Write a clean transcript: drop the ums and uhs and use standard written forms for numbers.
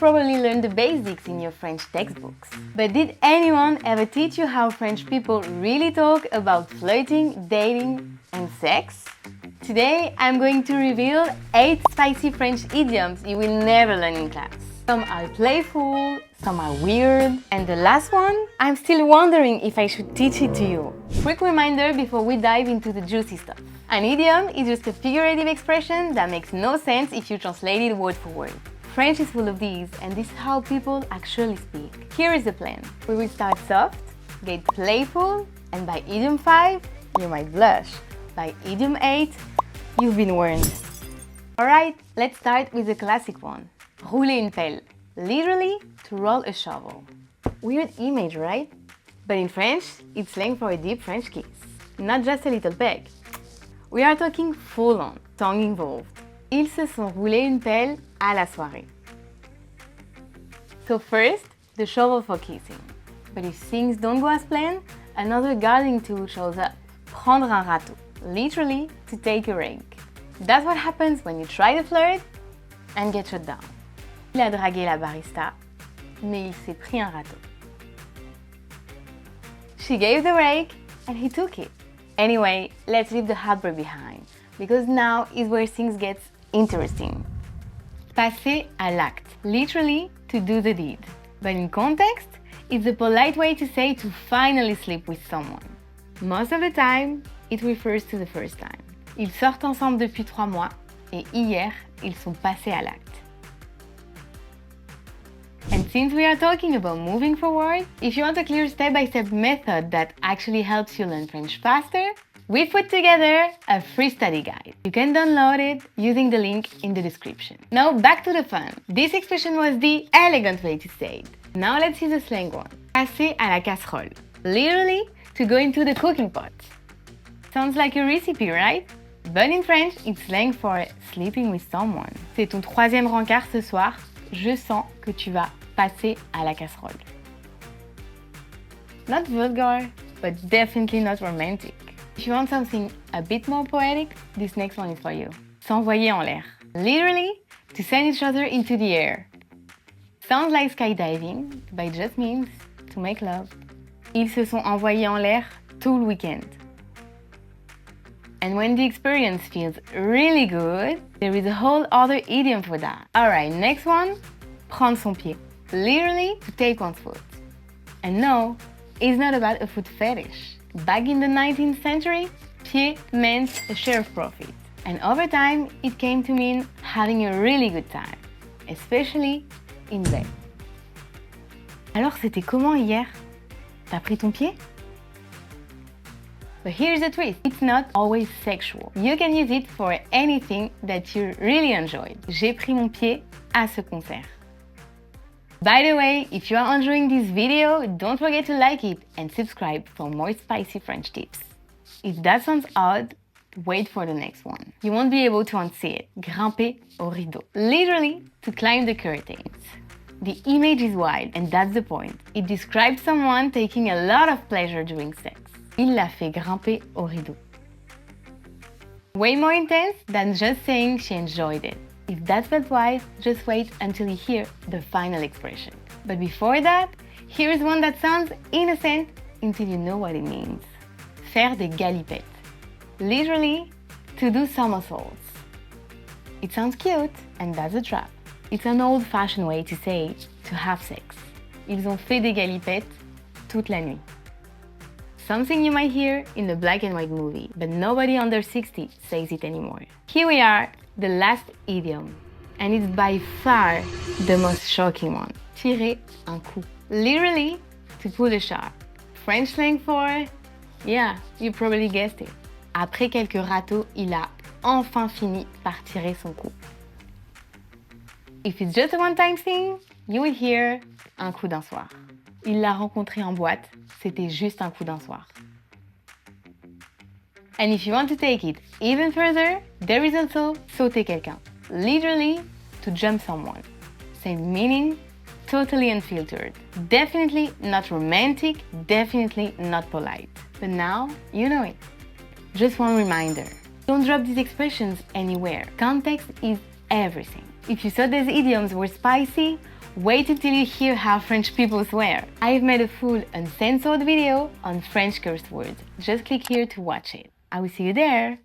probably learned the basics in your French textbooks. But did anyone ever teach you how French people really talk about flirting, dating, and sex? Today, I'm going to reveal 8 spicy French idioms you will never learn in class. Some are playful, some are weird, and the last one, I'm still wondering if I should teach it to you. Quick reminder before we dive into the juicy stuff. An idiom is just a figurative expression that makes no sense if you translate it word for word. French is full of these, and this is how people actually speak. Here is the plan. We will start soft, get playful, and by idiom 5, you might blush. By idiom 8, you've been warned. Alright, let's start with the classic one. Rouler une pelle. Literally, to roll a shovel. Weird image, right? But in French, it's slang for a deep French kiss. Not just a little peck. We are talking full-on, tongue involved. Ils se sont roulés une pelle à la soirée. So first, the shovel for kissing. But if things don't go as planned, another guarding tool shows up. Prendre un râteau. Literally, to take a rake. That's what happens when you try to flirt and get shut down. Il a dragué la barista, mais il s'est pris un râteau. She gave the rake and he took it. Anyway, let's leave the heartbreak behind, because now is where things get interesting. Passer à l'acte, literally to do the deed. But in context, it's a polite way to say to finally sleep with someone. Most of the time, it refers to the first time. Ils sortent ensemble depuis 3 mois et hier, ils sont passés à l'acte. And since we are talking about moving forward, if you want a clear step-by-step method that actually helps you learn French faster, we've put together a free study guide. You can download it using the link in the description. Now back to the fun. This expression was the elegant way to say it. Now let's see the slang one. Passer à la casserole. Literally, to go into the cooking pot. Sounds like a recipe, right? But in French, it's slang for sleeping with someone. C'est ton 3e rencard ce soir. Je sens que tu vas passer à la casserole. Not vulgar, but definitely not romantic. If you want something a bit more poetic, this next one is for you. S'envoyer en l'air. Literally, to send each other into the air. Sounds like skydiving, but it just means to make love. Ils se sont envoyés en l'air tout le week-end. And when the experience feels really good, there is a whole other idiom for that. Alright, next one, prendre son pied. Literally, to take one's foot. And no, it's not about a foot fetish. Back in the 19th century, pied meant a share of profit. And over time, it came to mean having a really good time, especially in bed. Alors, c'était comment hier? T'as pris ton pied? But here's the twist, it's not always sexual. You can use it for anything that you really enjoyed. J'ai pris mon pied à ce concert. By the way, if you are enjoying this video, don't forget to like it and subscribe for more spicy French tips. If that sounds odd, wait for the next one. You won't be able to unsee it. Grimper au rideau. Literally, to climb the curtains. The image is wild, and that's the point. It describes someone taking a lot of pleasure during sex. Il l'a fait grimper au rideau. Way more intense than just saying she enjoyed it. If that felt wise, just wait until you hear the final expression. But before that, here's one that sounds innocent until you know what it means. Faire des galipettes. Literally, to do somersaults. It sounds cute, and that's a trap. It's an old-fashioned way to say to have sex. Ils ont fait des galipettes toute la nuit. Something you might hear in a black and white movie, but nobody under 60 says it anymore. Here we are, the last idiom. And it's by far the most shocking one. Tirer un coup. Literally, to pull a shot. French slang for, yeah, you probably guessed it. Après quelques râteaux, il a enfin fini par tirer son coup. If it's just a one-time thing, you will hear un coup d'un soir. Il l'a rencontré en boîte, c'était juste un coup d'un soir. And if you want to take it even further, there is also sauter quelqu'un. Literally, to jump someone. Same meaning, totally unfiltered. Definitely not romantic, definitely not polite. But now, you know it. Just one reminder. Don't drop these expressions anywhere. Context is everything. If you thought these idioms were spicy, Wait until you hear how French people swear. I've made a full uncensored video on French curse words. Just click here to watch it. I will see you there.